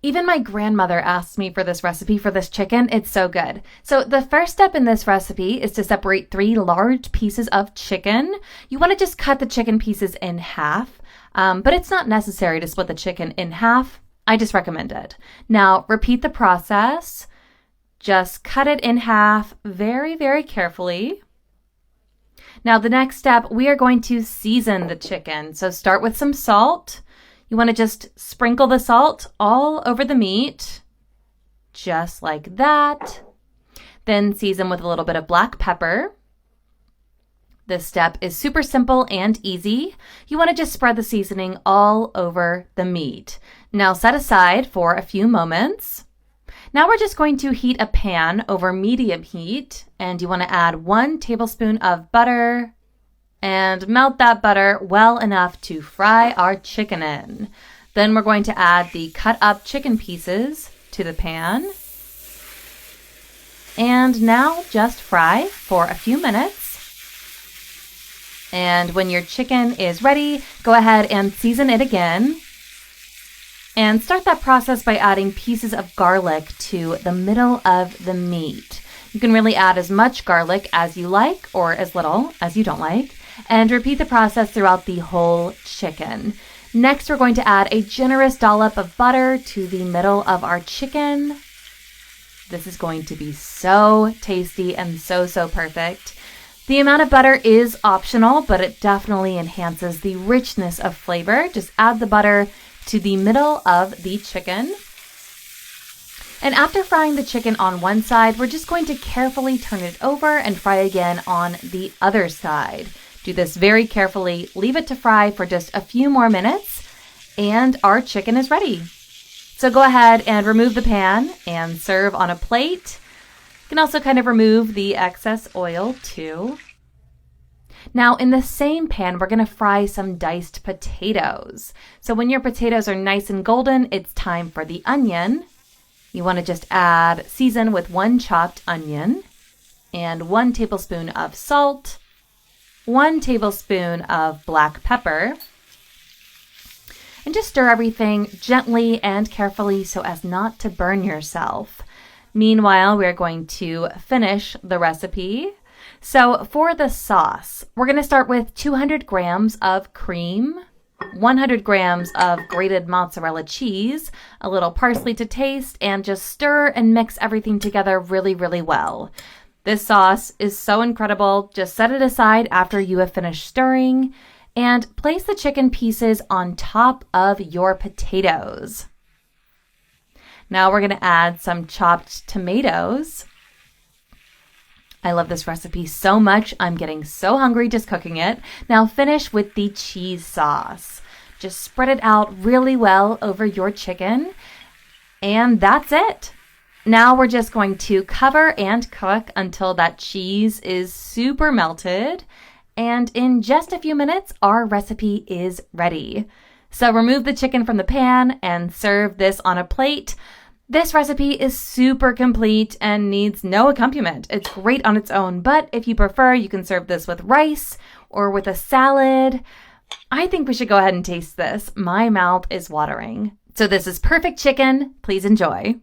Even my grandmother asked me for this recipe for this chicken. It's so good. So the first step in this recipe is to separate 3 large pieces of chicken. You want to just cut the chicken pieces in half, but it's not necessary to split the chicken in half. I just recommend it. Now repeat the process. Just cut it in half very, very carefully. Now the next step, we are going to season the chicken. So start with some salt. You want to just sprinkle the salt all over the meat, just like that. Then season with a little bit of black pepper. This step is super simple and easy. You want to just spread the seasoning all over the meat. Now set aside for a few moments. Now we're just going to heat a pan over medium heat, and you want to add 1 tablespoon of butter and melt that butter well enough to fry our chicken in. Then we're going to add the cut up chicken pieces to the pan. And now just fry for a few minutes. And when your chicken is ready, go ahead and season it again. And start that process by adding pieces of garlic to the middle of the meat. You can really add as much garlic as you like or as little as you don't like. And repeat the process throughout the whole chicken. Next, we're going to add a generous dollop of butter to the middle of our chicken. This is going to be so tasty and so perfect. The amount of butter is optional, but it definitely enhances the richness of flavor. Just add the butter to the middle of the chicken. And after frying the chicken on one side, we're just going to carefully turn it over and fry again on the other side. Do this very carefully, leave it to fry for just a few more minutes, and our chicken is ready. So go ahead and remove the pan and serve on a plate. You can also kind of remove the excess oil too. Now in the same pan, we're going to fry some diced potatoes. So when your potatoes are nice and golden, it's time for the onion. You want to just season with 1 chopped onion and 1 tablespoon of salt, 1 tablespoon of black pepper, and just stir everything gently and carefully so as not to burn yourself. Meanwhile, we're going to finish the recipe. So for the sauce, we're going to start with 200 grams of cream, 100 grams of grated mozzarella cheese, a little parsley to taste, and just stir and mix everything together really, really well. This sauce is so incredible. Just set it aside after you have finished stirring and place the chicken pieces on top of your potatoes. Now we're going to add some chopped tomatoes. I love this recipe so much. I'm getting so hungry just cooking it. Now finish with the cheese sauce. Just spread it out really well over your chicken. And that's it. Now we're just going to cover and cook until that cheese is super melted. And in just a few minutes, our recipe is ready. So remove the chicken from the pan and serve this on a plate. This recipe is super complete and needs no accompaniment. It's great on its own, but if you prefer, you can serve this with rice or with a salad. I think we should go ahead and taste this. My mouth is watering. So this is perfect chicken. Please enjoy.